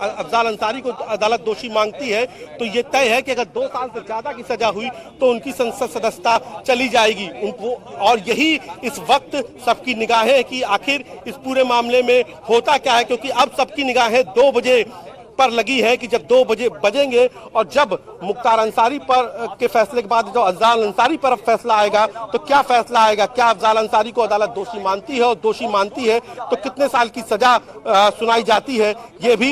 अफजाल अंसारी को अदालत दोषी मांगती है तो ये तय है कि अगर 2 साल से ज्यादा की सजा हुई तो उनकी संसद सदस्यता चली जाएगी उनको। और यही इस वक्त सबकी निगाहें कि आखिर इस पूरे मामले में होता क्या है, क्योंकि अब सबकी निगाहें 2 बजे पर लगी है कि जब 2 बजे बजेंगे और जब मुख्तार अंसारी पर के फैसले के बाद जो अफजाल अंसारी पर फैसला आएगा तो क्या फैसला आएगा। क्या अफजाल अंसारी को अदालत दोषी मानती है, और दोषी मानती है तो कितने साल की सजा सुनाई जाती है, ये भी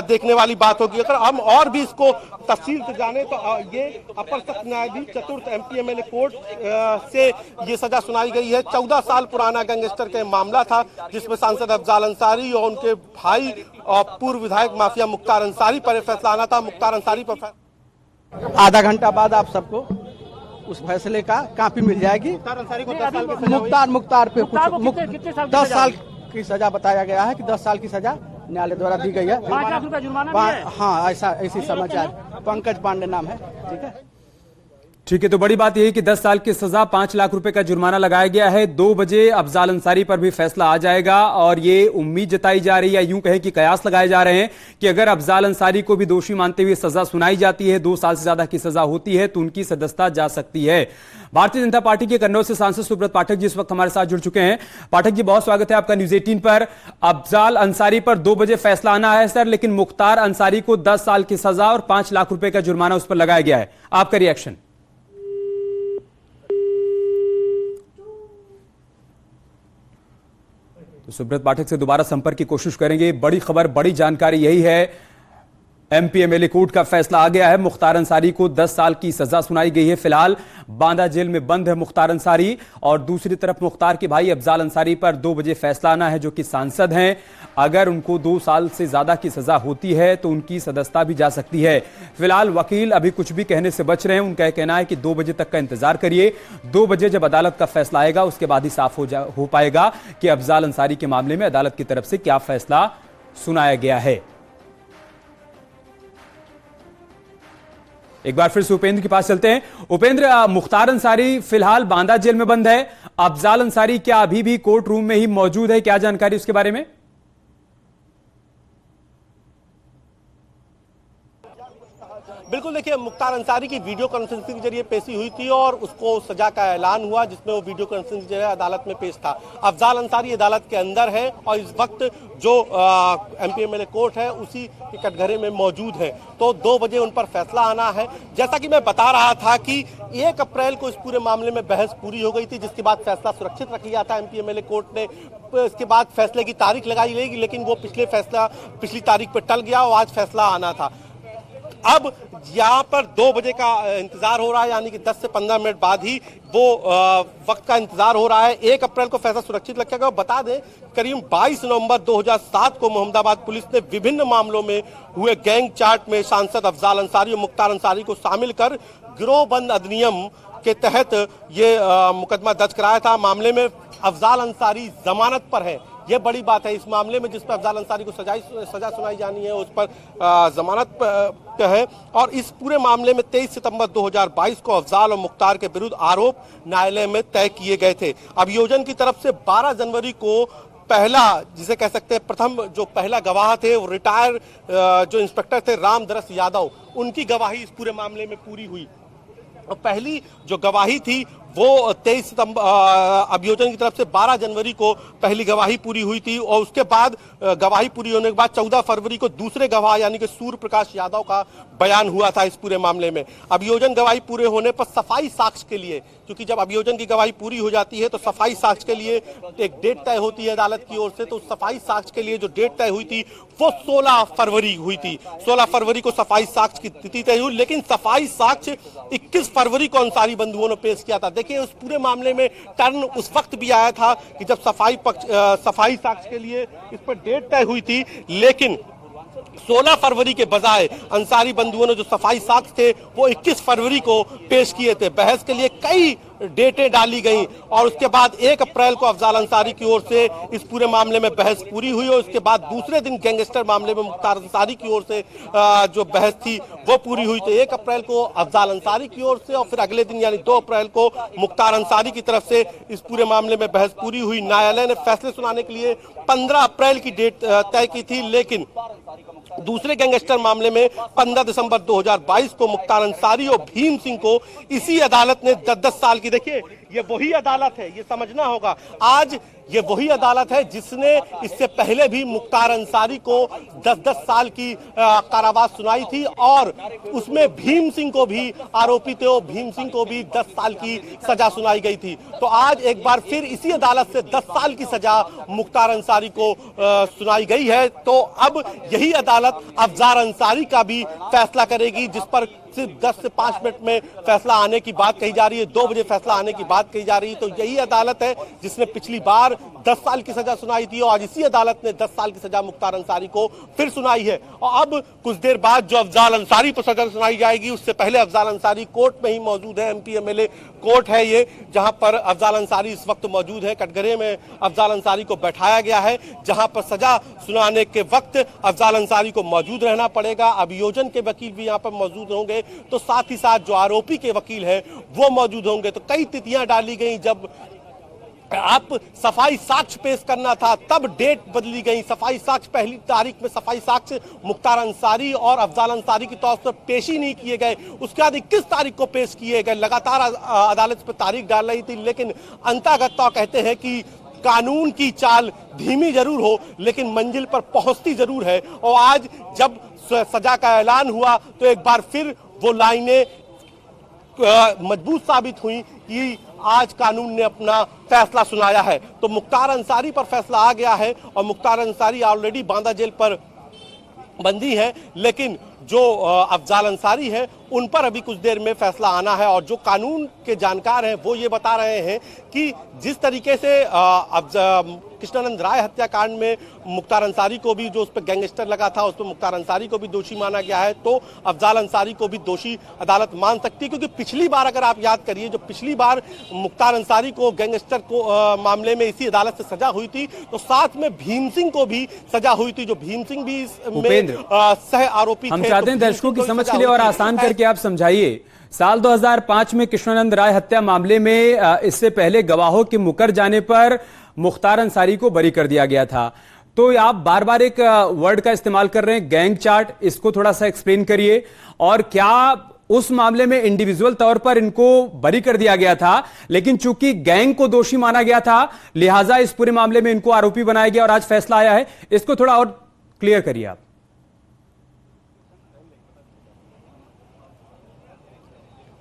देखने वाली बात होगी। अगर हम और भी इसको तफसील से जाने तो ये अपर सत्र न्यायाधीश चतुर्थ एमपीएमएलए कोर्ट से ये सजा सुनाई गई है। 14 साल पुराना गैंगस्टर का मामला था जिसमें सांसद अफजाल अंसारी और उनके भाई और पूर्व विधायक माफिया मुख्तार अंसारी पर फैसला आना था। मुख्तार अंसारी पर आधा घंटा बाद आप सबको उस फैसले का कॉपी मिल जाएगी। मुख्तार अंसारी को 10 साल की सजा मुख्तार पे कुछ 10 साल की सजा बताया गया है कि 10 साल की सजा न्यायालय द्वारा दी गई है। 5 लाख रुपया जुर्माना भी है। हाँ, ऐसी समाचार। पंकज पांडे नाम है। ठीक है, तो बड़ी बात यह है कि 10 साल की सजा, 5 लाख रुपए का जुर्माना लगाया गया है। 2 बजे अफजाल अंसारी पर भी फैसला आ जाएगा और ये उम्मीद जताई जा रही है, यूं कहें कि कयास लगाए जा रहे हैं कि अगर अफजाल अंसारी को भी दोषी मानते हुए सजा सुनाई जाती है, 2 साल से ज्यादा की सजा होती है, तो उनकी सदस्यता जा सकती है। भारतीय जनता पार्टी के कन्नौज से सांसद सुब्रत पाठक जी इस वक्त हमारे साथ जुड़ चुके हैं। पाठक जी, बहुत स्वागत है आपका न्यूज 18 पर। अफजाल अंसारी पर 2 बजे फैसला आना है सर, लेकिन मुख्तार अंसारी को 10 साल की सजा और 5 लाख रुपए का जुर्माना उस पर लगाया गया है। आपका रिएक्शन? तो सुब्रत पाठक से दोबारा संपर्क की कोशिश करेंगे। बड़ी खबर, बड़ी जानकारी यही है, एमपीएमएलए कोर्ट का फैसला आ गया है। मुख्तार अंसारी को 10 साल की सजा सुनाई गई है। फिलहाल बांदा जेल में बंद है मुख्तार अंसारी, और दूसरी तरफ मुख्तार के भाई अफजाल अंसारी पर 2 बजे फैसला आना है, जो कि सांसद हैं। अगर उनको 2 साल से ज्यादा की सजा होती है तो उनकी सदस्यता भी जा सकती है। फिलहाल वकील अभी कुछ भी कहने से बच रहे हैं। उनका कहना है कि 2 बजे तक का इंतजार करिए। 2 बजे जब अदालत का फैसला आएगा उसके बाद ही साफ हो पाएगा कि अफजाल अंसारी के मामले में अदालत की तरफ से क्या फैसला सुनाया गया है। एक बार फिर से उपेंद्र के पास चलते हैं। उपेंद्र, मुख्तार अंसारी फिलहाल बांदा जेल में बंद है। अफजाल अंसारी क्या अभी भी कोर्ट रूम में ही मौजूद है? क्या जानकारी उसके बारे में? बिल्कुल, देखिए, मुख्तार अंसारी की वीडियो कॉन्फ्रेंसिंग के जरिए पेशी हुई थी और उसको सजा का ऐलान हुआ, जिसमें वो वीडियो कॉन्फ्रेंसिंग के जरिए अदालत में पेश था। अफजाल अंसारी अदालत के अंदर है और इस वक्त जो एमपीएमएलए कोर्ट है उसी के कटघरे में मौजूद है। तो 2 बजे उन पर फैसला आना है। जैसा कि मैं बता रहा था कि 1 अप्रैल को इस पूरे मामले में बहस पूरी हो गई थी, जिसके बाद फैसला सुरक्षित रख लिया था एमपीएमएलए कोर्ट ने। इसके बाद फैसले की तारीख लगाई गई, लेकिन वो पिछली तारीख पर टल गया और आज फैसला आना था। अब यहाँ पर 2 बजे का इंतजार हो रहा है, यानी कि 10 से 15 मिनट बाद ही वो वक्त का इंतजार हो रहा है। 1 अप्रैल को फैसला सुरक्षित रखा गया। बता दें, करीब 22 नवंबर 2007 को मोहम्मदाबाद पुलिस ने विभिन्न मामलों में हुए गैंग चार्ट में सांसद अफजाल अंसारी और मुख्तार अंसारी को शामिल कर गिरोहबंद अधिनियम के तहत ये मुकदमा दर्ज कराया था। मामले में अफजाल अंसारी जमानत पर है। ये बड़ी बात है। इस मामले में जिस पर अफजाल अंसारी को सजा सुनाई जानी है उस पर जमानत है। और इस पूरे मामले में 23 सितंबर 2022 को अफजाल और मुख्तार के विरुद्ध आरोप न्यायालय में तय किए गए थे। अभियोजन की तरफ से 12 जनवरी को पहला, जिसे कह सकते हैं प्रथम जो पहला गवाह थे, वो रिटायर जो इंस्पेक्टर थे रामदरस यादव, उनकी गवाही इस पूरे मामले में पूरी हुई। और पहली जो गवाही थी वो 23 सितंबर अभियोजन की तरफ से 12 जनवरी को पहली गवाही पूरी हुई थी। और उसके बाद गवाही पूरी होने के बाद 14 फरवरी को दूसरे गवाह यानी कि सूर्य प्रकाश यादव का बयान हुआ था इस पूरे मामले में। अभियोजन गवाही पूरे होने पर सफाई साक्ष्य के लिए, क्योंकि जब अभियोजन की गवाही पूरी हो जाती है तो सफाई साक्ष्य के लिए एक डेट तय होती है अदालत की ओर से। तो सफाई साक्ष्य के लिए जो डेट तय हुई थी वो 16 फरवरी हुई थी। 16 फरवरी को सफाई साक्ष्य की तिथि तय हुई, लेकिन सफाई साक्ष्य 21 फरवरी को अंसारी बंधुओं ने पेश किया था। देखिए, उस पूरे मामले में टर्न उस वक्त भी आया था कि जब सफाई साक्ष्य के लिए इस पर डेट तय हुई थी, लेकिन 16 फरवरी के बजाय अंसारी बंधुओं ने जो सफाई साक्ष्य थे वो 21 फरवरी को पेश किए थे। बहस के लिए कई डेटें डाली गई और उसके बाद 1 अप्रैल को अफजाल अंसारी की ओर से इस पूरे मामले में बहस पूरी हुई और उसके बाद दूसरे दिन गैंगस्टर मामले में मुख्तार अंसारी की ओर से जो बहस थी वो पूरी हुई। तो 1 अप्रैल को अफजाल अंसारी की ओर से और फिर अगले दिन यानी 2 अप्रैल को मुख्तार अंसारी की तरफ से इस पूरे मामले में बहस पूरी हुई। न्यायालय ने फैसले सुनाने के लिए 15 अप्रैल की डेट तय की थी, लेकिन दूसरे गैंगस्टर मामले में 15 दिसंबर 2022 को मुख्तार अंसारी और भीम सिंह को इसी अदालत ने 10-10 साल की, देखिए ये वही अदालत है, ये समझना होगा, आज ये वही अदालत है जिसने इससे पहले भी मुख्तार अंसारी को 10-10 साल की कारावास सुनाई थी और उसमें भीम सिंह को भी, आरोपी थे भीम सिंह को भी 10 साल की सजा सुनाई गई थी। तो आज एक बार फिर इसी अदालत से 10 साल की सजा मुख्तार अंसारी को सुनाई गई है। तो अब यही अदालत अफजार अंसारी का भी फैसला करेगी, जिस पर सिर्फ 10 से 5 मिनट में फैसला आने की बात कही जा रही है, 2 बजे फैसला आने की बात कही जा रही है। तो यही अदालत है जिसने पिछली बार 10 साल की सजा सुनाई थी और आज इसी अदालत ने 10 साल की सजा मुख्तार अंसारी को फिर सुनाई है। और अब कुछ देर बाद जो अफजाल अंसारी पर सजा सुनाई जाएगी, उससे पहले अफजाल अंसारी कोर्ट में ही मौजूद है। MP-MLA कोर्ट है ये, जहां पर अफजाल अंसारी इस वक्त मौजूद है। कटघरे में अफजाल अंसारी को बैठाया गया है, जहां पर सजा सुनाने के वक्त अफजाल अंसारी को मौजूद रहना पड़ेगा। अभियोजन के वकील भी यहाँ पर मौजूद होंगे, तो साथ ही साथ जो आरोपी के वकील है वो मौजूद होंगे। तो कई तिथियां डाली गई, जब आप सफाई साक्ष्य पेश करना था तब डेट बदली गई। सफाई साक्ष्य पहली तारीख में सफाई साक्ष्य मुख्तार अंसारी और अफजाल अंसारी की तौर पर पेश ही नहीं किए गए। उसके बाद 21 तारीख को पेश किए गए। लगातार अदालत पर तारीख डाल रही थी, लेकिन अंततः कहते हैं कि कानून की चाल धीमी जरूर हो लेकिन मंजिल पर पहुंचती जरूर है। और आज जब सजा का ऐलान हुआ तो एक बार फिर वो लाइनें मजबूत साबित हुई कि आज कानून ने अपना फैसला सुनाया है। तो मुख्तार अंसारी पर फैसला आ गया है और मुख्तार अंसारी ऑलरेडी बांदा जेल पर बंदी है, लेकिन जो अफजाल अंसारी है उन पर अभी कुछ देर में फैसला आना है। और जो कानून के जानकार हैं वो ये बता रहे हैं कि जिस तरीके से कृष्णानंद राय हत्याकांड में मुख्तार अंसारी को भी, जो उस पर गैंगस्टर लगा था, उस पर मुख्तार अंसारी को भी दोषी माना गया है, तो अफजाल अंसारी को भी दोषी अदालत मान सकती है। क्योंकि पिछली बार अगर आप याद करिए, जो पिछली बार मुख्तार अंसारी को गैंगस्टर को मामले में इसी अदालत से सजा हुई थी, तो साथ में भीम सिंह को भी सजा हुई थी, जो भीम सिंह भी इसमें सह आरोपी थे। हम चाहते हैं दर्शकों की समझ के लिए और आसान करके आप समझाइए। साल 2005 में कृष्णानंद राय हत्या मामले में इससे पहले गवाहों के मुकर जाने पर मुख्तार अंसारी को बरी कर दिया गया था। तो आप बार बार एक वर्ड का इस्तेमाल कर रहे हैं, गैंग चार्ट, इसको थोड़ा सा एक्सप्लेन करिए। और क्या उस मामले में इंडिविजुअल तौर पर इनको बरी कर दिया गया था, लेकिन चूंकि गैंग को दोषी माना गया था लिहाजा इस पूरे मामले में इनको आरोपी बनाया गया और आज फैसला आया है? इसको थोड़ा और क्लियर करिए आप।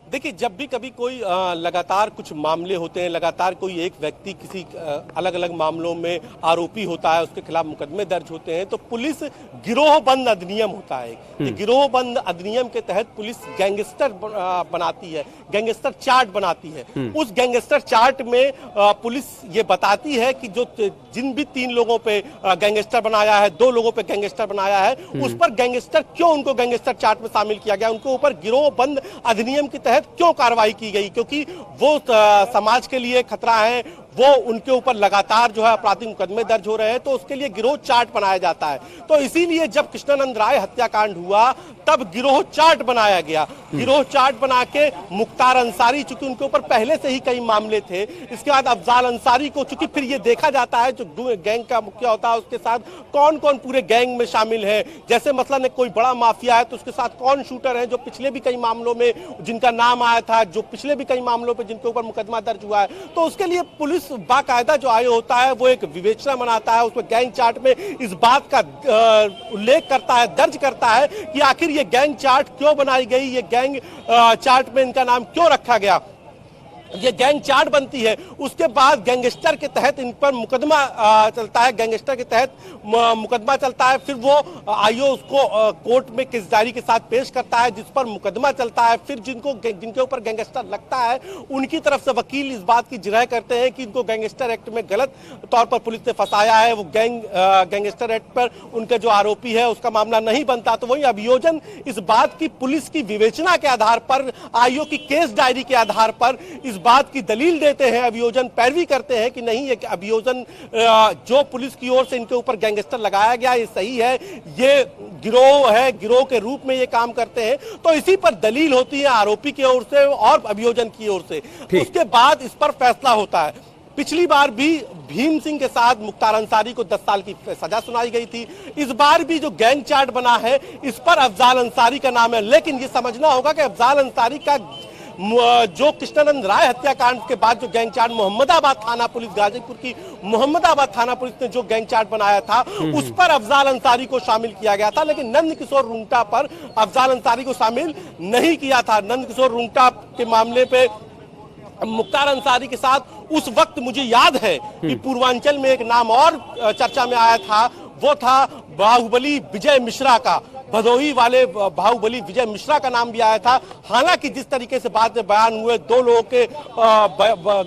देखिए, जब भी कभी कोई लगातार कुछ मामले होते हैं, लगातार कोई एक व्यक्ति किसी अलग अलग मामलों में आरोपी होता है, उसके खिलाफ मुकदमे दर्ज होते हैं, तो पुलिस गिरोहबंद अधिनियम होता है। ये गिरोहबंद अधिनियम के तहत पुलिस गैंगस्टर बनाती है, गैंगस्टर चार्ट बनाती है। उस गैंगस्टर चार्ट में पुलिस ये बताती है कि जो जिन भी 3 लोगों पे गैंगस्टर बनाया है, 2 लोगों पे गैंगस्टर बनाया है, उस पर गैंगस्टर क्यों उनको गैंगस्टर चार्ट में शामिल किया गया, उनके ऊपर गिरोहबंद अधिनियम के तहत क्यों कार्रवाई की गई, क्योंकि वो समाज के लिए खतरा है, वो उनके ऊपर लगातार जो है आपराधिक मुकदमे दर्ज हो रहे हैं, तो उसके लिए गिरोह चार्ट बनाया जाता है। तो इसीलिए जब कृष्णानंद राय हत्याकांड हुआ तब गिरोह चार्ट बनाया गया। गिरोह चार्ट बना के मुख्तार अंसारी, चूंकि उनके ऊपर पहले से ही कई मामले थे, इसके बाद अफजाल अंसारी को, चूंकि फिर ये देखा जाता है जो गैंग का मुखिया होता है उसके साथ कौन कौन पूरे गैंग में शामिल है। जैसे मसलन कोई बड़ा माफिया है तो उसके साथ कौन शूटर है, जो पिछले भी कई मामलों में जिनका नाम आया था, जो पिछले भी कई मामलों पर जिनके ऊपर मुकदमा दर्ज हुआ है। तो उसके लिए पुलिस बाकायदा जो आयोग होता है वो एक विवेचना बनाता है, उसमें गैंग चार्ट में इस बात का उल्लेख करता है, दर्ज करता है कि आखिर ये गैंग चार्ट क्यों बनाई गई, ये गैंग चार्ट में इनका नाम क्यों रखा गया, ये गैंग चार्ट बनती है। उसके बाद गैंगस्टर के तहत इन पर मुकदमा चलता है, गैंगस्टर के तहत मुकदमा चलता है, फिर वो आईओ उसको कोर्ट में केस डायरी के साथ पेश करता है, जिस पर मुकदमा चलता है। फिर जिनके ऊपर गैंगस्टर लगता है उनकी तरफ से वकील इस बात की जिरह करते हैं कि इनको गैंगस्टर एक्ट में गलत तौर पर पुलिस ने फंसाया है, वो गैंगस्टर एक्ट पर उनके जो आरोपी है उसका मामला नहीं बनता। तो वही अभियोजन इस बात की पुलिस की विवेचना के आधार पर, आईओ की केस डायरी के आधार पर इस बात की दलील देते हैं, अभियोजन पैरवी करते हैं कि नहीं, ये अभियोजन जो पुलिस की ओर से इनके ऊपर गैंगस्टर लगाया गया ये सही है, ये गिरोह है, गिरोह के रूप में ये काम करते हैं। तो इसी पर दलील होती है आरोपी की ओर से और अभियोजन की ओर से। उसके बाद इस पर फैसला होता है। पिछली बार भी भीम सिंह के साथ मुख्तार अंसारी को 10 साल की सजा सुनाई गई थी। इस बार भी जो गैंग चार्ट बना है इस पर अफजाल अंसारी का नाम है, लेकिन ये समझना होगा कि अफजाल अंसारी का जो कृष्णानंद राय हत्याकांड के बाद जो गैंग चार्ट मोहम्मदाबाद थाना पुलिस, गाजीपुर की मोहम्मदाबाद थाना पुलिस ने जो गैंग चार्ट बनाया था उस पर अफजाल अंसारी को शामिल किया गया था, लेकिन नंद किशोर रुंगटा पर अफजाल अंसारी को शामिल नहीं किया था। नंद किशोर रुंगटा के मामले पे मुख्तार अंसारी के साथ उस वक्त मुझे याद है कि पूर्वांचल में एक नाम और चर्चा में आया था, वो था बाहुबली विजय मिश्रा का। भदोही वाले बाहुबली विजय मिश्रा का नाम भी आया था। हालांकि जिस तरीके से बाद में बयान हुए, 2 लोगों के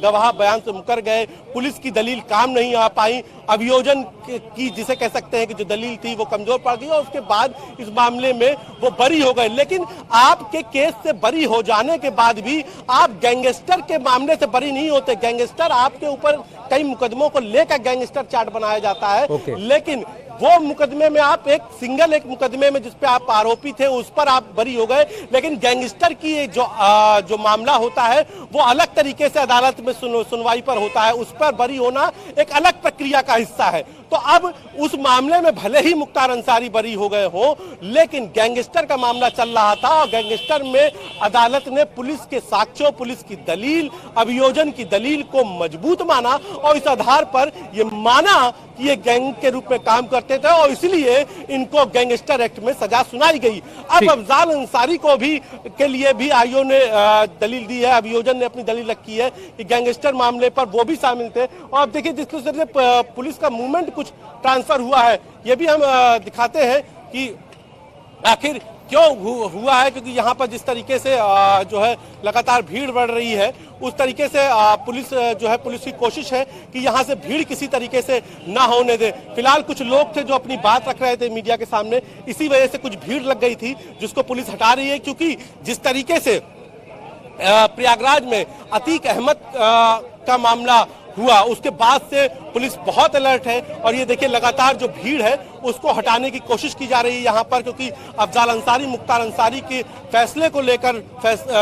गवाह बयान से मुकर गए, पुलिस की दलील काम नहीं आ पाई, अभियोजन की जिसे कह सकते हैं कि जो दलील थी वो कमजोर पड़ गई और उसके बाद इस मामले में वो बरी हो गए। लेकिन आपके केस से बरी हो जाने के बाद भी आप गैंगस्टर के मामले से बरी नहीं होते। गैंगस्टर आपके ऊपर कई मुकदमों को लेकर गैंगस्टर चार्ट बनाया जाता है, लेकिन वो मुकदमे में आप एक मुकदमे में जिसपे आप आरोपी थे उस पर आप बरी हो गए, लेकिन गैंगस्टर की जो मामला होता है वो अलग तरीके से अदालत में सुनवाई पर होता है, उस पर बरी होना एक अलग प्रक्रिया का हिस्सा है। तो अब उस मामले में भले ही मुख्तार अंसारी बरी हो गए हो, लेकिन गैंगस्टर का मामला चल रहा था और गैंगस्टर में अदालत ने पुलिस के साक्ष्यों, पुलिस की दलील, अभियोजन की दलील को मजबूत माना और इस आधार पर यह माना कि ये गैंग के रूप में काम करते थे और इसलिए इनको गैंगस्टर एक्ट में सजा सुनाई गई। अब अफजाल अंसारी को भी के लिए भी आईओ ने दलील दी है, अभियोजन ने अपनी दलील रखी है कि गैंगस्टर मामले पर वो भी शामिल थे। और अब देखिए जिस तरह से पुलिस का मूवमेंट कुछ ट्रांसफर हुआ है, ये भी हम दिखाते हैं कि आखिर क्यों हुआ है, क्योंकि यहाँ पर जिस तरीके से जो है लगातार भीड़ बढ़ रही है उस तरीके से पुलिस जो है, पुलिस की कोशिश है कि यहाँ से भीड़ किसी तरीके से ना होने दे। फिलहाल कुछ लोग थे जो अपनी बात रख रहे थे मीडिया के सामने, इसी वजह से कुछ भीड़ लग गई थी जिसको पुलिस हटा रही है, क्योंकि जिस तरीके से प्रयागराज में अतीक अहमद का मामला हुआ उसके बाद से पुलिस बहुत अलर्ट है और ये देखिए लगातार जो भीड़ है उसको हटाने की कोशिश की जा रही है यहाँ पर, क्योंकि अफजाल अंसारी, मुख्तार अंसारी के फैसले को लेकर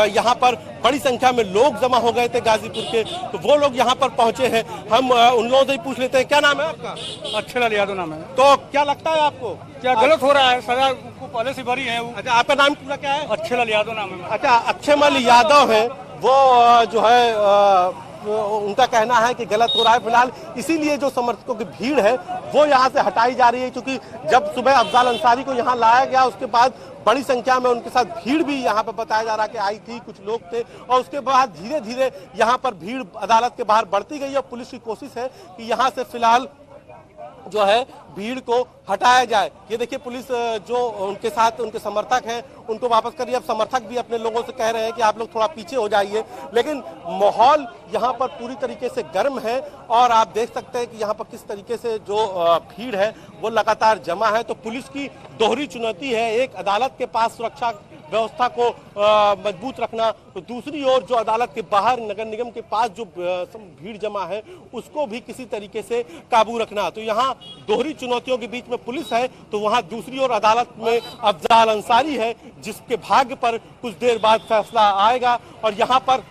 यहाँ पर बड़ी संख्या में लोग जमा हो गए थे गाजीपुर के, तो वो लोग यहाँ पर पहुंचे हैं। हम उन लोगों से ही पूछ लेते हैं, क्या नाम है आपका? अच्छेलाल यादव नाम है। तो क्या लगता है आपको, क्या गलत हो रहा है? सजा को पहले से बरी है। अच्छा, आपका नाम पूरा क्या है? अच्छेलाल यादव नाम है। अच्छा, अच्छेमल यादव है वो, जो है उनका कहना है कि गलत हो रहा है। फिलहाल इसीलिए जो समर्थकों की भीड़ है वो यहाँ से हटाई जा रही है, क्योंकि जब सुबह अफजाल अंसारी को यहाँ लाया गया उसके बाद बड़ी संख्या में उनके साथ भीड़ भी यहाँ पर बताया जा रहा है कि आई थी, कुछ लोग थे और उसके बाद धीरे धीरे यहाँ पर भीड़ अदालत के बाहर बढ़ती गई और पुलिस की कोशिश है कि यहाँ से फिलहाल जो है भीड़ को हटाया जाए। ये देखिए पुलिस जो उनके साथ उनके समर्थक हैं उनको वापस कर रही है। अब समर्थक भी अपने लोगों से कह रहे हैं कि आप लोग थोड़ा पीछे हो जाइए, लेकिन माहौल यहाँ पर पूरी तरीके से गर्म है और आप देख सकते हैं कि यहाँ पर किस तरीके से जो भीड़ है वो लगातार जमा है। तो पुलिस की दोहरी चुनौती है, एक अदालत के पास सुरक्षा व्यवस्था को मजबूत रखना, तो दूसरी ओर जो अदालत के बाहर नगर निगम के पास जो भीड़ जमा है उसको भी किसी तरीके से काबू रखना। तो यहाँ दोहरी चुनौतियों के बीच में पुलिस है, तो वहाँ दूसरी ओर अदालत में अफजाल अंसारी है जिसके भाग्य पर कुछ देर बाद फैसला आएगा। और यहाँ पर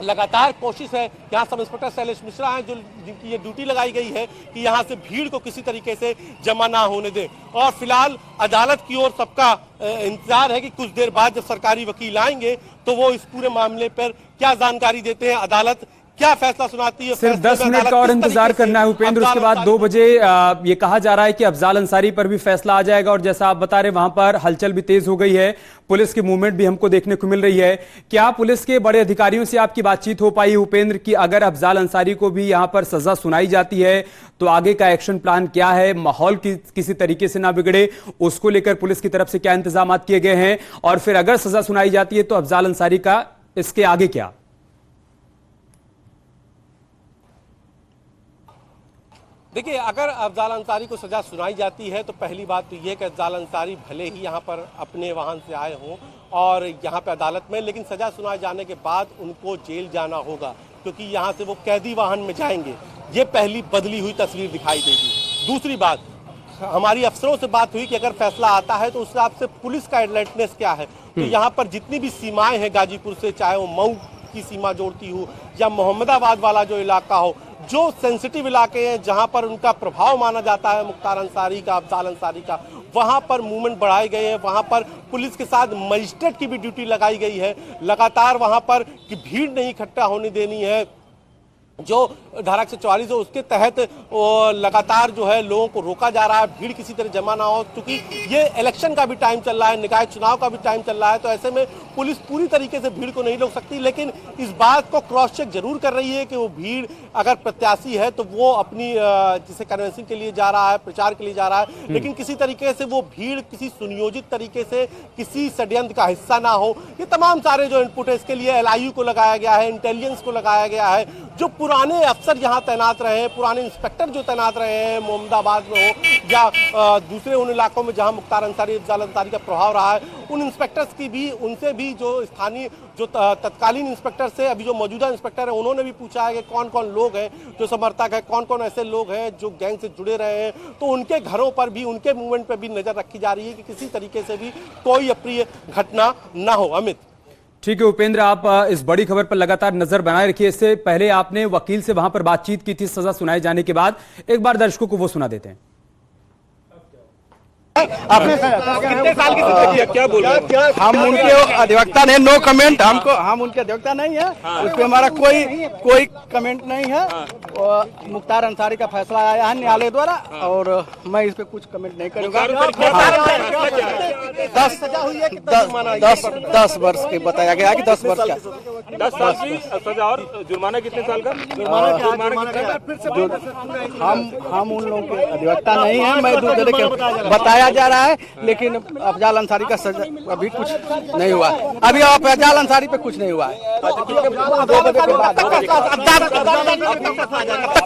लगातार कोशिश है, यहाँ सब इंस्पेक्टर शैलेश मिश्रा हैं जो जिनकी ये ड्यूटी लगाई गई है कि यहाँ से भीड़ को किसी तरीके से जमा ना होने दें। और फिलहाल अदालत की ओर सबका इंतजार है कि कुछ देर बाद जब सरकारी वकील आएंगे तो वो इस पूरे मामले पर क्या जानकारी देते हैं, अदालत क्या फैसला सुनाती है। सिर्फ 10 मिनट का और इंतजार करना है उपेंद्र, उसके बाद 2 बजे ये कहा जा रहा है कि अफजाल अंसारी पर भी फैसला आ जाएगा। और जैसा आप बता रहे वहां पर हलचल भी तेज हो गई है, पुलिस की मूवमेंट भी हमको देखने को मिल रही है। क्या पुलिस के बड़े अधिकारियों से आपकी बातचीत हो पाई उपेंद्र की अगर अफजाल अंसारी को भी यहां पर सजा सुनाई जाती है तो आगे का एक्शन प्लान क्या है, माहौल किसी तरीके से ना बिगड़े उसको लेकर पुलिस की तरफ से क्या इंतजाम किए गए हैं, और फिर अगर सजा सुनाई जाती है तो अफजाल अंसारी का इसके आगे क्या? देखिए, अगर अफजाल अंसारी को सजा सुनाई जाती है तो पहली बात तो ये कि अफजाल अंसारी भले ही यहाँ पर अपने वाहन से आए हों और यहाँ पे अदालत में, लेकिन सजा सुनाए जाने के बाद उनको जेल जाना होगा, क्योंकि यहाँ से वो कैदी वाहन में जाएंगे। ये पहली बदली हुई तस्वीर दिखाई देगी। दूसरी बात, हमारी अफसरों से बात हुई कि अगर फैसला आता है तो उस हिसाब से पुलिस का अलर्टनेस क्या है। तो यहाँ पर जितनी भी सीमाएं हैं गाजीपुर से, चाहे वो मऊ की सीमा जोड़ती हो या मोहम्मदाबाद वाला जो इलाका हो, जो सेंसिटिव इलाके हैं जहां पर उनका प्रभाव माना जाता है मुख्तार अंसारी का, अफजाल अंसारी का, वहां पर मूवमेंट बढ़ाए गए हैं। वहां पर पुलिस के साथ मजिस्ट्रेट की भी ड्यूटी लगाई गई है। लगातार वहां पर कि भीड़ नहीं इकट्ठा होने देनी है। जो धारा 144 है उसके तहत लगातार जो है लोगों को रोका जा रहा है, भीड़ किसी तरह जमा ना हो, क्योंकि ये इलेक्शन का भी टाइम चल रहा है, निकाय चुनाव का भी टाइम चल रहा है। तो ऐसे में पुलिस पूरी तरीके से भीड़ को नहीं रोक सकती, लेकिन इस बात को क्रॉस चेक जरूर कर रही है कि वो भीड़ अगर प्रत्याशी है तो वो अपनी जिसे कन्वेंसिंग के लिए जा रहा है, प्रचार के लिए जा रहा है, लेकिन किसी तरीके से वो भीड़ किसी सुनियोजित तरीके से किसी षड्यंत्र का हिस्सा ना हो। ये तमाम सारे जो इनपुट है इसके लिए LIU को लगाया गया है, इंटेलिजेंस को लगाया गया है। जो पुराने अफसर यहाँ तैनात रहे हैं, पुराने इंस्पेक्टर जो तैनात रहे हैं मोहम्मदाबाद में हो या दूसरे उन इलाकों में जहाँ मुख्तार अंसारी, अफजाल अंसारी का प्रभाव रहा है, उन इंस्पेक्टर्स की भी, उनसे भी जो स्थानीय जो तत्कालीन इंस्पेक्टर से अभी जो मौजूदा इंस्पेक्टर है उन्होंने भी पूछा है कि कौन कौन लोग हैं जो समर्थक है, कौन कौन ऐसे लोग हैं जो गैंग से जुड़े रहे हैं। तो उनके घरों पर भी, उनके मूवमेंट पर भी नजर रखी जा रही है कि किसी तरीके से भी कोई अप्रिय घटना ना हो। अमित, ठीक है उपेंद्र, आप इस बड़ी खबर पर लगातार नजर बनाए रखिए। इससे पहले आपने वकील से वहां पर बातचीत की थी सजा सुनाए जाने के बाद, एक बार दर्शकों को वो सुना देते हैं। आपने कितने साल की सजा दी? क्या बोल रहे हैं? हम उनके अधिवक्ता नहीं, नो कमेंट। हम उनके अधिवक्ता नहीं है, उस पर हमारा कोई कमेंट नहीं है। मुख्तार अंसारी का फैसला आया है न्यायालय द्वारा और मैं इस पे कुछ कमेंट नहीं करूंगा। 10 वर्ष के बताया गया कि 10 वर्ष का 10 साल की सजा और जुर्माना कितने साल का? हम उन लोगों के अधिवक्ता नहीं है, मैं दूसरे के बताया जा रहा है, लेकिन अफजाल अंसारी का सजा अभी कुछ नहीं हुआ। अभी अफजाल अंसारी पे कुछ नहीं हुआ है।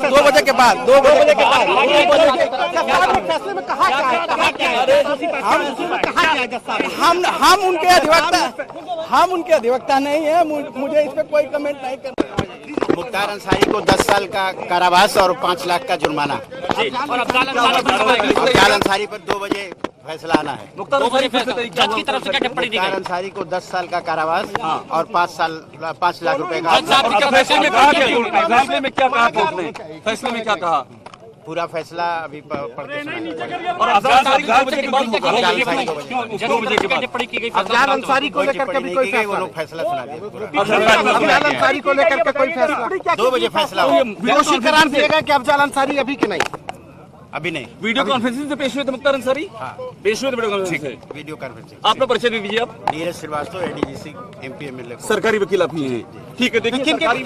2 बजे के बाद 2 बजे के बाद हम उनके अधिवक्ता नहीं है, मुझे इस पे कोई कमेंट नहीं करना। मुख्तार अंसारी को 10 साल का कारावास और 5 लाख का जुर्माना। और अफजाल अंसारी पर 2 बजे फैसला आना है। मुख्तार जज की तरफ से क्या टिप्पणी दी मुख्तार गई? अंसारी को 10 साल का कारावास और 5 लाख रुपए का। फैसले में कहा कोर्ट ने? फैसले में क्या कहा? पूरा फैसला अभी पढ़ के सुनाएंगे। और अफजाल अंसारी को 2 बजे के बाद टिप्पणी की गई। अफजाल अंसारी को लेकर के भी कोई फैसला, वो लोग फैसला सुना दिए। अफजाल अंसारी को लेकर के कोई फैसला 2 बजे फैसला होगा। दोषी करार दिएगा कि अफजाल अंसारी अभी कि नहीं? अभी नहीं। वीडियो कॉन्फ्रेंसिंग से पेश हुए थे मुख्तार अंसारी? पेश हुए थे वीडियो कॉन्फ्रेंसिंग से। Video conferencing. आपका परिचय दे दीजिए आप। Neeraj Srivastava, ADGC MP MLA। सरकारी वकील आप ही हैं? ठीक है, देखिए सरकारी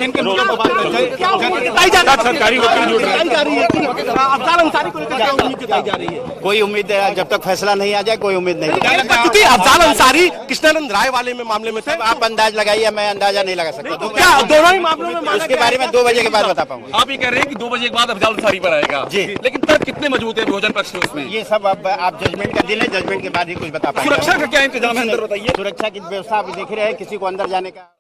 वकील जुड़ रहे हैं। अफजाल अंसारी को लेकर क्या उम्मीद जताई जा रही है? कोई उम्मीद है जब तक फैसला नहीं आ जाए कोई उम्मीद नहीं। क्योंकि अफजाल अंसारी कृष्णानंद राय वाले में मामले में थे। आप अंदाज लगाइए, मैं अंदाजा नहीं लगा सकता। क्या दोनों ही मामलों में उसके बारे में 2 बजे के बाद बता पाऊंगा। आप ये कह रहे हैं कि 2 बजे के बाद अफजाल अंसारी पर आएगा जी। लेकिन तर्क कितने मजबूत है भोजन पक्ष में उसमें? ये सब अब आप जजमेंट का दिन है, जजमेंट के बाद ही कुछ बता पाएंगे। सुरक्षा का क्या इंतजाम है अंदर बताइए? सुरक्षा की व्यवस्था आप देख रहे हैं, किसी को अंदर जाने का।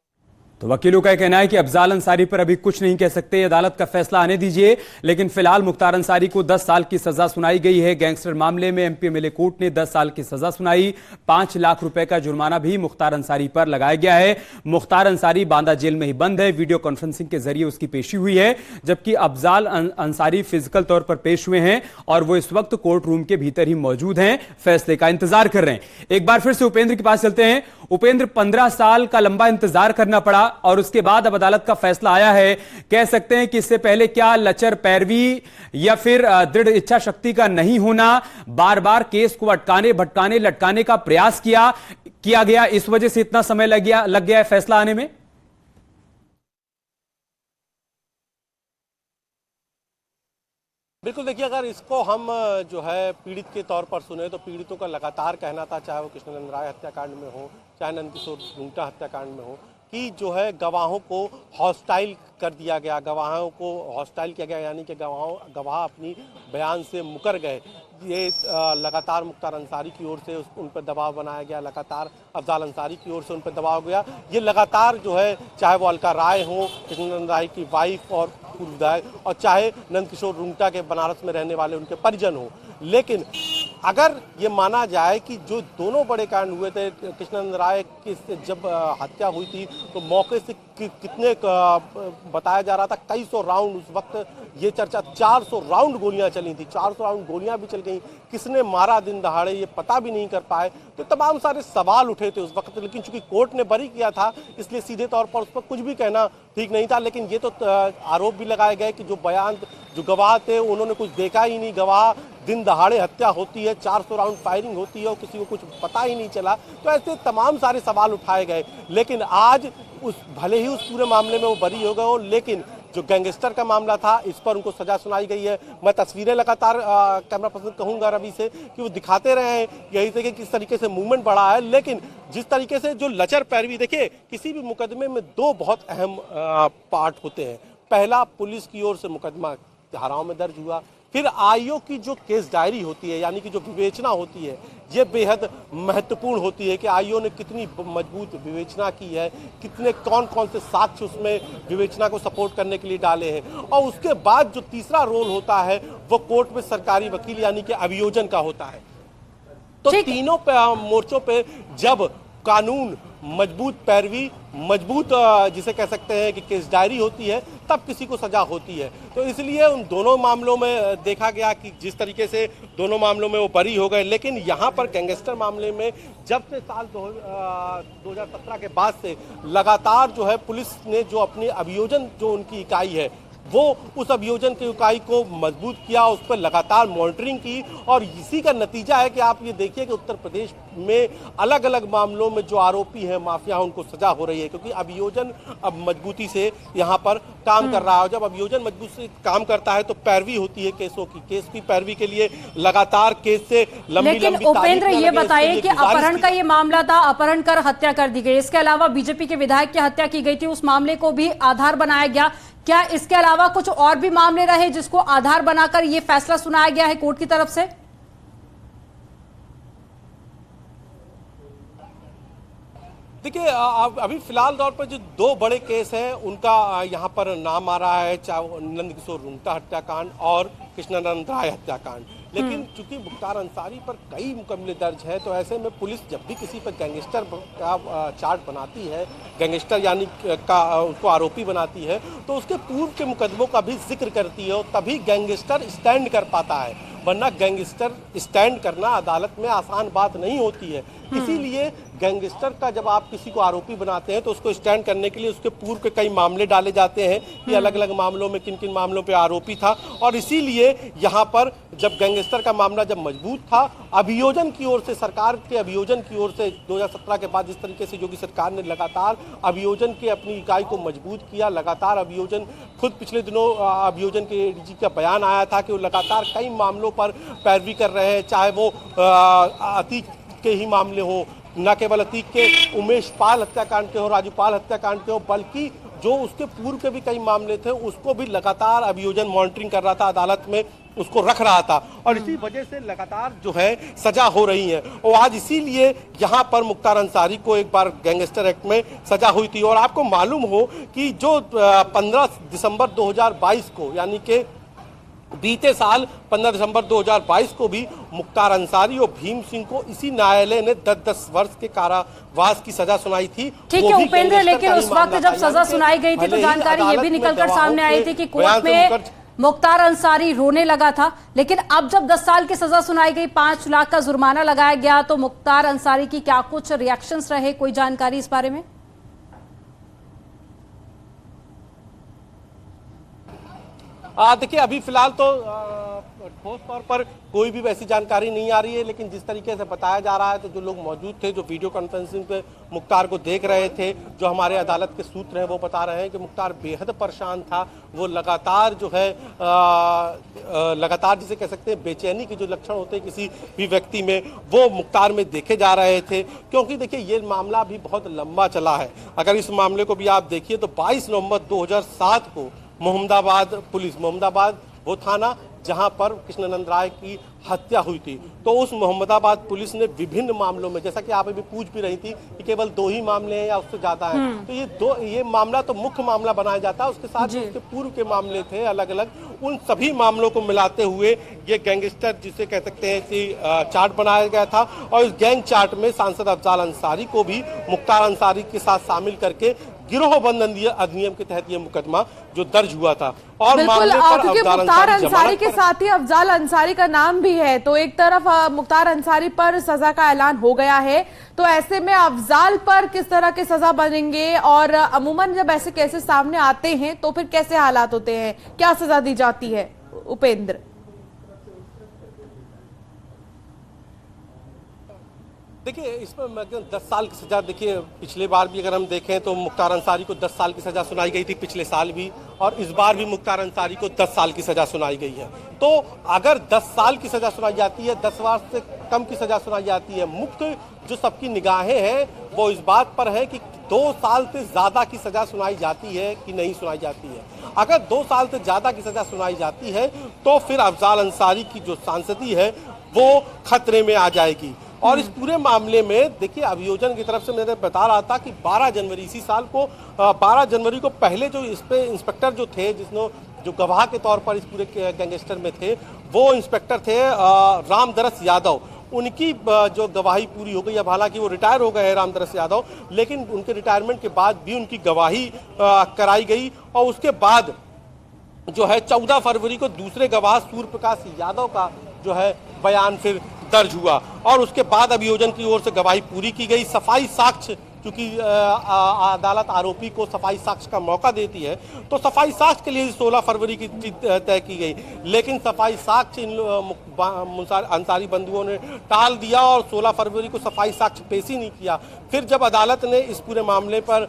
तो वकीलों का कहना है कि अफजाल अंसारी पर अभी कुछ नहीं कह सकते, अदालत का फैसला आने दीजिए। लेकिन फिलहाल मुख्तार अंसारी को 10 साल की सजा सुनाई गई है। गैंगस्टर मामले में MP MLA कोर्ट ने 10 साल की सजा सुनाई। 5 लाख रुपए का जुर्माना भी मुख्तार अंसारी पर लगाया गया है। मुख्तार अंसारी बांदा जेल में ही बंद है। वीडियो कॉन्फ्रेंसिंग के जरिए उसकी पेशी हुई है, जबकि अफजाल अंसारी फिजिकल तौर पर पेश हुए हैं और वो इस वक्त कोर्ट रूम के भीतर ही मौजूद हैं, फैसले का इंतजार कर रहे हैं। एक बार फिर से उपेंद्र के पास चलते हैं। उपेंद्र, 15 साल का लंबा इंतजार करना पड़ा और उसके बाद अब अदालत का फैसला आया है। कह सकते हैं कि इससे पहले क्या लचर पैरवी या फिर दृढ़ इच्छा शक्ति का नहीं होना, बार बार केस को अटकाने भटकाने लटकाने का प्रयास किया गया, इस वजह से इतना समय लग गया है फैसला आने में? बिल्कुल, देखिए अगर इसको हम जो है पीड़ित के तौर पर सुने तो पीड़ितों का लगातार कहना था, चाहे वो कृष्णानंद राय हत्याकांड में हो, चाहे नंदकिशोर रुंगटा हत्याकांड में हो, कि जो है गवाहों को हॉस्टाइल कर दिया गया, गवाहों को हॉस्टाइल किया गया, यानी कि गवाह अपनी बयान से मुकर गए। ये लगातार मुख्तार अंसारी की ओर से उन पर दबाव बनाया गया, लगातार अफजाल अंसारी की ओर से उन पर दबाव गया। ये लगातार जो है, चाहे वो अलका राय हो, कृष्णानंद राय की वाइफ और पूर्व विधायक, और चाहे नंदकिशोर रुंगटा के बनारस में रहने वाले उनके परिजन हो, लेकिन अगर ये माना जाए कि जो दोनों बड़े कांड हुए थे, कृष्णानंद राय की जब हत्या हुई थी तो मौके से कितने बताया जा रहा था कई सौ राउंड, उस वक्त ये चर्चा 400 राउंड गोलियां चली थी, 400 राउंड गोलियां भी चल गई, किसने मारा दिन दहाड़े ये पता भी नहीं कर पाए। तो तमाम सारे सवाल उठे थे उस वक्त, लेकिन चूंकि कोर्ट ने बरी किया था इसलिए सीधे तौर पर उस पर कुछ भी कहना ठीक नहीं था। लेकिन ये तो आरोप भी लगाए गए कि जो बयान जो गवाह थे उन्होंने कुछ देखा ही नहीं, गवाह दिन दहाड़े हत्या होती है, 400 राउंड फायरिंग होती है और किसी को कुछ पता ही नहीं चला। तो ऐसे तमाम सारे सवाल उठाए गए, लेकिन आज भले ही उस पूरे मामले में वो बरी हो गए हो, लेकिन जो गैंगस्टर का मामला था इस पर उनको सजा सुनाई गई है। मैं तस्वीरें लगातार कैमरा पर्सन कहूंगा रवि से कि वो दिखाते रहे हैं यही से कि किस तरीके से मूवमेंट बढ़ा है, लेकिन जिस तरीके से जो लचर पैरवी, देखिए किसी भी मुकदमे में दो बहुत अहम पार्ट होते हैं। पहला, पुलिस की ओर से मुकदमा धाराओं में दर्ज हुआ, फिर आईओ की जो केस डायरी होती है यानी कि जो विवेचना होती है ये बेहद महत्वपूर्ण होती है कि आईओ ने कितनी मजबूत विवेचना की है, कितने कौन कौन से साक्ष्य उसमें विवेचना को सपोर्ट करने के लिए डाले हैं। और उसके बाद जो तीसरा रोल होता है वो कोर्ट में सरकारी वकील यानी कि अभियोजन का होता है। तो तीनों मोर्चों पे जब कानून मजबूत पैरवी, मजबूत जिसे कह सकते हैं कि केस डायरी होती है, तब किसी को सजा होती है। तो इसलिए उन दोनों मामलों में देखा गया कि जिस तरीके से दोनों मामलों में वो बरी हो गए, लेकिन यहाँ पर गैंगस्टर मामले में जब से साल 2017 के बाद से लगातार जो है पुलिस ने जो अपनी अभियोजन जो उनकी इकाई है वो उस अभियोजन की इकाई को मजबूत किया, उस पर लगातार मॉनिटरिंग की, और इसी का नतीजा है कि आप ये देखिए कि उत्तर प्रदेश में अलग अलग मामलों में जो आरोपी हैं माफिया, उनको सजा हो रही है, क्योंकि अभियोजन अब मजबूती से यहाँ पर काम कर रहा है। जब अभियोजन मजबूत से काम करता है तो पैरवी होती है केसों की, केस की पैरवी के लिए लगातार केस से लंबी लेकिन लंबी उपेंद्र ये बताइए कि अपहरण का ये मामला था, अपहरण कर हत्या कर दी गई, इसके अलावा बीजेपी के विधायक की हत्या की गई थी, उस मामले को भी आधार बनाया गया। क्या इसके अलावा कुछ और भी मामले रहे जिसको आधार बनाकर ये फैसला सुनाया गया है कोर्ट की तरफ से? देखिए अभी फिलहाल तौर पर जो दो बड़े केस हैं उनका यहाँ पर नाम आ रहा है, चाहे नंदकिशोर रुंगटा हत्याकांड और कृष्णानंद राय हत्याकांड। लेकिन चूंकि मुख्तार अंसारी पर कई मुकदमे दर्ज है, तो ऐसे में पुलिस जब भी किसी पर गैंगस्टर का चार्ट बनाती है, गैंगस्टर यानी का उसको आरोपी बनाती है, तो उसके पूर्व के मुकदमों का भी जिक्र करती है, और तभी गैंगस्टर स्टैंड कर पाता है। वरना गैंगस्टर स्टैंड करना अदालत में आसान बात नहीं होती है। इसीलिए गैंगस्टर का जब आप किसी को आरोपी बनाते हैं तो उसको स्टैंड करने के लिए उसके पूर्व के कई मामले डाले जाते हैं कि अलग अलग मामलों में किन किन मामलों पे आरोपी था। और इसीलिए यहाँ पर जब गैंगस्टर का मामला जब मजबूत था, अभियोजन की ओर से, सरकार के अभियोजन की ओर से 2017 के बाद जिस तरीके से योगी सरकार ने लगातार अभियोजन के अपनी इकाई को मजबूत किया, लगातार अभियोजन, खुद पिछले दिनों अभियोजन के एडीजी का बयान आया था कि वो लगातार कई मामलों पर पैरवी कर रहे हैं, चाहे वो अतीक के ही मामले हो, न केवल अतीक के उमेश पाल हत्याकांड के हो, राजू पाल हत्याकांड के हो, बल्कि जो उसके पूर्व के भी कई मामले थे उसको भी लगातार अभियोजन मॉनिटरिंग कर रहा था, अदालत में उसको रख रहा था, और इसी वजह से लगातार जो है सजा हो रही है। और आज इसीलिए यहाँ पर मुख्तार अंसारी को एक बार गैंगस्टर एक्ट में सजा हुई थी। और आपको मालूम हो कि जो 15 दिसंबर 2022 को, यानी कि बीते साल 15 दिसंबर 2022 को भी मुख्तार अंसारी और भीम सिंह को इसी न्यायालय ने 10-10 वर्ष के कारावास की सजा सुनाई थी। ठीक है उपेंद्र, लेकिन उस वक्त जब सजा सुनाई गई थी तो जानकारी ये भी निकलकर सामने आई थी कि कोर्ट में मुख्तार अंसारी रोने लगा था, लेकिन अब जब 10 साल की सजा सुनाई गई, 5 लाख का जुर्माना लगाया गया, तो मुख्तार अंसारी की क्या कुछ रिएक्शंस रहे, कोई जानकारी इस बारे में? देखिए अभी फिलहाल तो ठोस तौर पर कोई भी वैसी जानकारी नहीं आ रही है, लेकिन जिस तरीके से बताया जा रहा है, तो जो लोग मौजूद थे, जो वीडियो कॉन्फ्रेंसिंग पे मुख्तार को देख रहे थे, जो हमारे अदालत के सूत्र हैं वो बता रहे हैं कि मुख्तार बेहद परेशान था। वो लगातार जो है लगातार जिसे कह सकते हैं बेचैनी के जो लक्षण होते हैं किसी भी व्यक्ति में, वो मुख्तार में देखे जा रहे थे। क्योंकि देखिए ये मामला भी बहुत लंबा चला है। अगर इस मामले को भी आप देखिए तो 22 नवंबर 2007 को मोहम्मदाबाद पुलिस, मोहम्मदाबाद वो थाना जहां पर कृष्णानंद राय की हत्या हुई थी। तो उस मोहम्मदाबाद पुलिस ने विभिन्न मामलों में, जैसा कि आप अभी पूछ भी रही थी कि केवल 2 ही मामले हैं या उससे ज्यादा हैं, तो ये मामला तो मुख्य मामला बनाया जाता है। उसके साथ जो उसके पूर्व के मामले थे अलग अलग, उन सभी मामलों को मिलाते हुए ये गैंगस्टर जिसे कह सकते हैं कि चार्ट बनाया गया था। और इस गैंग चार्ट में सांसद अफजाल अंसारी को भी मुख्तार अंसारी के साथ शामिल करके गिरोहबंद अधिनियम के तहत ये मुकदमा जो दर्ज हुआ था। और बिल्कुल, क्योंकि मुख्तार अंसारी के साथ ही अफजाल अंसारी का नाम भी है, तो एक तरफ मुख्तार अंसारी पर सजा का ऐलान हो गया है, तो ऐसे में अफजाल पर किस तरह के सजा बनेंगे? और अमूमन जब ऐसे केसेस सामने आते हैं तो फिर कैसे हालात होते हैं, क्या सजा दी जाती है उपेंद्र? देखिए, इसमें 10 साल की सजा, देखिए पिछले बार भी अगर हम देखें तो मुख्तार अंसारी को 10 साल की सजा सुनाई गई थी पिछले साल भी, और इस बार भी मुख्तार अंसारी को 10 साल की सजा सुनाई गई है। तो अगर 10 साल की सजा सुनाई जाती है, 10 वर्ष से कम की सजा सुनाई जाती है, मुख्य जो सबकी निगाहें हैं वो इस बात पर है कि 2 साल से ज्यादा की सजा सुनाई जाती है कि नहीं सुनाई जाती है। अगर 2 साल से ज्यादा की सजा सुनाई जाती है तो फिर अफजाल अंसारी की जो सांसदी है वो खतरे में आ जाएगी। और इस पूरे मामले में देखिए, अभियोजन की तरफ से मैंने बता रहा था कि 12 जनवरी इसी साल को 12 जनवरी को पहले जो इस पे इंस्पेक्टर जो थे, जिसने जो गवाह के तौर पर इस पूरे गैंगस्टर में थे, वो इंस्पेक्टर थे रामदरस यादव। उनकी जो गवाही पूरी हो गई। अब हालांकि वो रिटायर हो गए हैं रामदरस यादव, लेकिन उनके रिटायरमेंट के बाद भी उनकी गवाही कराई गई। और उसके बाद जो है 14 फरवरी को दूसरे गवाह सूर्य प्रकाश यादव का जो है बयान फिर दर्ज हुआ, और उसके बाद अभियोजन की ओर से गवाही पूरी की गई। सफाई साक्ष्य, क्योंकि अदालत आरोपी को सफाई साक्ष्य का मौका देती है, तो सफाई साक्ष्य के लिए 16 फरवरी की तय की गई, लेकिन सफाई साक्ष्य अंसारी बंधुओं ने टाल दिया और 16 फरवरी को सफाई साक्ष्य पेश ही नहीं किया। फिर जब अदालत ने इस पूरे मामले पर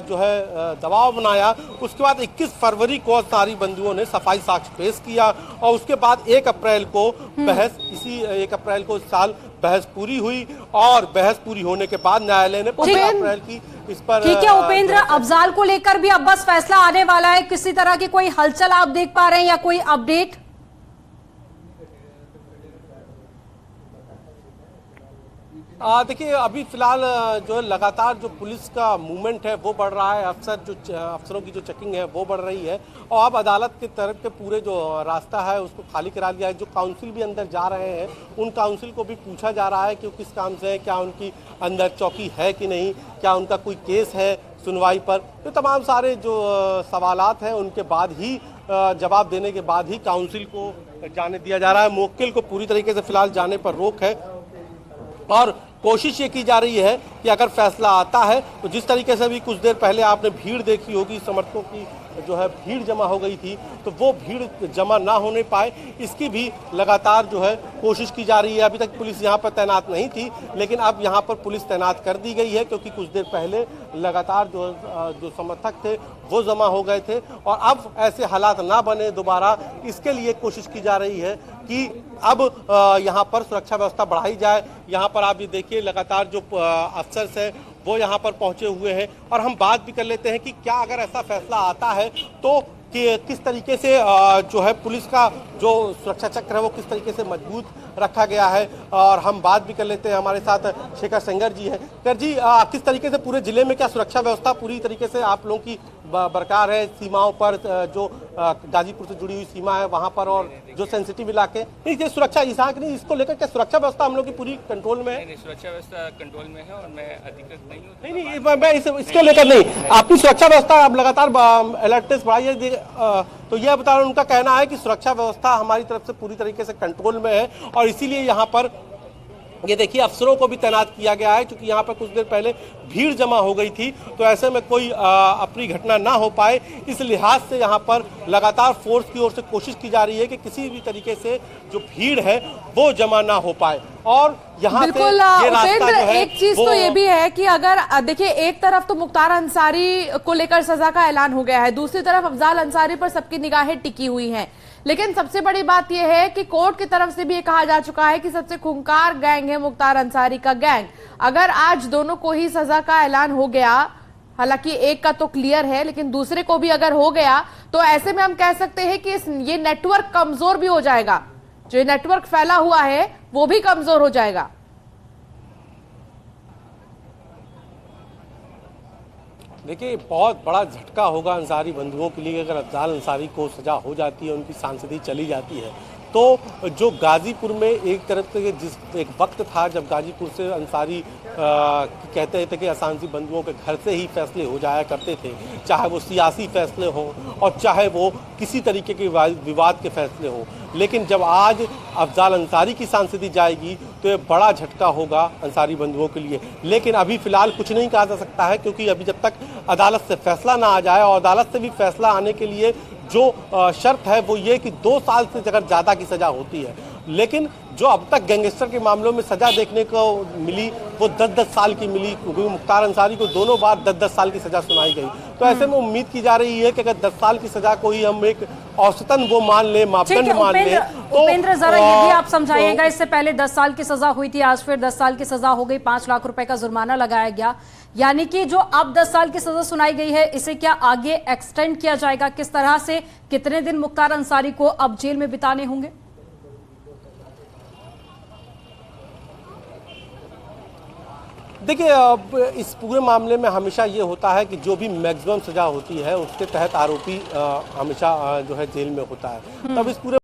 जो है दबाव बनाया, उसके बाद 21 फरवरी को अंसारी बंधुओं ने सफाई साक्ष्य पेश किया, और उसके बाद 1 अप्रैल को बहस, इसी 1 अप्रैल को इस साल बहस पूरी हुई, और बहस पूरी होने के बाद न्यायालय ने 15 अप्रैल की इस पर ठीक है उपेंद्र, अफजाल को लेकर भी अब बस फैसला आने वाला है। किसी तरह की कोई हलचल आप देख पा रहे हैं या कोई अपडेट? देखिए, अभी फिलहाल जो है लगातार जो पुलिस का मूवमेंट है वो बढ़ रहा है, अफसरों की जो चेकिंग है वो बढ़ रही है, और अब अदालत की तरफ के पूरे जो रास्ता है उसको खाली करा लिया है। जो काउंसिल भी अंदर जा रहे हैं, उन काउंसिल को भी पूछा जा रहा है कि वो किस काम से है, क्या उनकी अंदर चौकी है कि नहीं, क्या उनका कोई केस है सुनवाई पर। तो तमाम सारे जो सवालात हैं उनके बाद ही जवाब देने के बाद ही काउंसिल को जाने दिया जा रहा है। मुवक्किल को पूरी तरीके से फिलहाल जाने पर रोक है, और कोशिश ये की जा रही है कि अगर फैसला आता है तो जिस तरीके से भी कुछ देर पहले आपने भीड़ देखी होगी, समर्थकों की जो है भीड़ जमा हो गई थी, तो वो भीड़ जमा ना होने पाए इसकी भी लगातार जो है कोशिश की जा रही है। अभी तक पुलिस यहाँ पर तैनात नहीं थी, लेकिन अब यहाँ पर पुलिस तैनात कर दी गई है, क्योंकि कुछ देर पहले लगातार जो समर्थक थे वो जमा हो गए थे, और अब ऐसे हालात ना बने दोबारा, इसके लिए कोशिश की जा रही है कि अब यहाँ पर सुरक्षा व्यवस्था बढ़ाई जाए। यहाँ पर आप ये देखिए, लगातार जो अफसर्स हैं वो यहाँ पर पहुंचे हुए हैं, और हम बात भी कर लेते हैं कि क्या अगर ऐसा फैसला आता है तो कि किस तरीके से जो है पुलिस का जो सुरक्षा चक्र है वो किस तरीके से मजबूत रखा गया है। और हम बात भी कर लेते हैं, हमारे साथ शेखर सेंगर जी हैं। कर जी, किस तरीके से पूरे जिले में क्या सुरक्षा व्यवस्था पूरी तरीके से आप लोगों की बरकरार है? सीमाओं पर जो गाजीपुर से जुड़ी हुई सीमा है वहां पर, और जो सेंसिटिव इलाके, नहीं ये सुरक्षा नहीं, इसको लेकर क्या सुरक्षा व्यवस्था हम लोग की पूरी कंट्रोल में है? नहीं, सुरक्षा व्यवस्था कंट्रोल में है, और मैं अधिकृत नहीं हूँ। नहीं, मैं इसको लेकर नहीं, आपकी सुरक्षा व्यवस्था आप लगातार अलर्टनेस बढ़ाइए। तो यह बता रहे, उनका कहना है कि सुरक्षा व्यवस्था हमारी तरफ से पूरी तरीके से कंट्रोल में है, और इसीलिए यहाँ पर ये देखिए अफसरों को भी तैनात किया गया है, क्योंकि यहाँ पर कुछ देर पहले भीड़ जमा हो गई थी, तो ऐसे में कोई अप्रिय घटना ना हो पाए, इस लिहाज से यहाँ पर लगातार फोर्स की ओर से कोशिश की जा रही है कि किसी भी तरीके से जो भीड़ है वो जमा ना हो पाए। और यहाँ बिल्कुल उपेंद्र, एक चीज तो ये भी है कि अगर देखिए, एक तरफ तो मुख्तार अंसारी को लेकर सजा का ऐलान हो गया है, दूसरी तरफ अफजाल अंसारी पर सबकी निगाहें टिकी हुई हैं, लेकिन सबसे बड़ी बात यह है कि कोर्ट की तरफ से भी ये कहा जा चुका है कि सबसे खूंखार गैंग है मुख्तार अंसारी का गैंग। अगर आज दोनों को ही सजा का ऐलान हो गया, हालांकि एक का तो क्लियर है, लेकिन दूसरे को भी अगर हो गया तो ऐसे में हम कह सकते हैं कि ये नेटवर्क कमजोर भी हो जाएगा। जो नेटवर्क फैला हुआ है वो भी कमजोर हो जाएगा। देखिए, बहुत बड़ा झटका होगा अंसारी बंधुओं के लिए अगर अफजाल अंसारी को सजा हो जाती है, उनकी सांसदी चली जाती है। तो जो गाजीपुर में एक तरफ से जिस एक वक्त था जब गाजीपुर से अंसारी कहते थे कि असांसी बंधुओं के घर से ही फैसले हो जाया करते थे, चाहे वो सियासी फैसले हों और चाहे वो किसी तरीके के विवाद के फैसले हों। लेकिन जब आज अफजाल अंसारी की सांसदी जाएगी तो ये बड़ा झटका होगा अंसारी बंधुओं के लिए। लेकिन अभी फिलहाल कुछ नहीं कहा जा सकता है, क्योंकि अभी जब तक अदालत से फैसला ना आ जाए, और अदालत से भी फैसला आने के लिए जो शर्त है वो ये कि 2 साल से अगर ज़्यादा की सज़ा होती है। लेकिन जो अब तक गैंगस्टर के मामलों में सज़ा देखने को मिली वो 10-10 साल की मिली, क्योंकि मुख्तार अंसारी को दोनों बार 10-10 साल की सज़ा सुनाई गई। तो ऐसे में उम्मीद की जा रही है कि अगर 10 साल की सज़ा को ही हम एक औसतन वो मान ले, मापदंड मान ले, तो उपेंद्र जरा ये भी आप समझाइएगा। इससे पहले 10 साल की सजा हुई थी, आज फिर 10 साल की सजा हो गई, 5 लाख रुपए का जुर्माना लगाया गया। यानी कि जो अब 10 साल की सजा सुनाई गई है इसे क्या आगे एक्सटेंड किया जाएगा? किस तरह से, कितने दिन मुख्तार अंसारी को अब जेल में बिताने होंगे? देखिए, अब इस पूरे मामले में हमेशा ये होता है कि जो भी मैक्सिमम सजा होती है उसके तहत आरोपी हमेशा जो है जेल में होता है। तब इस पूरे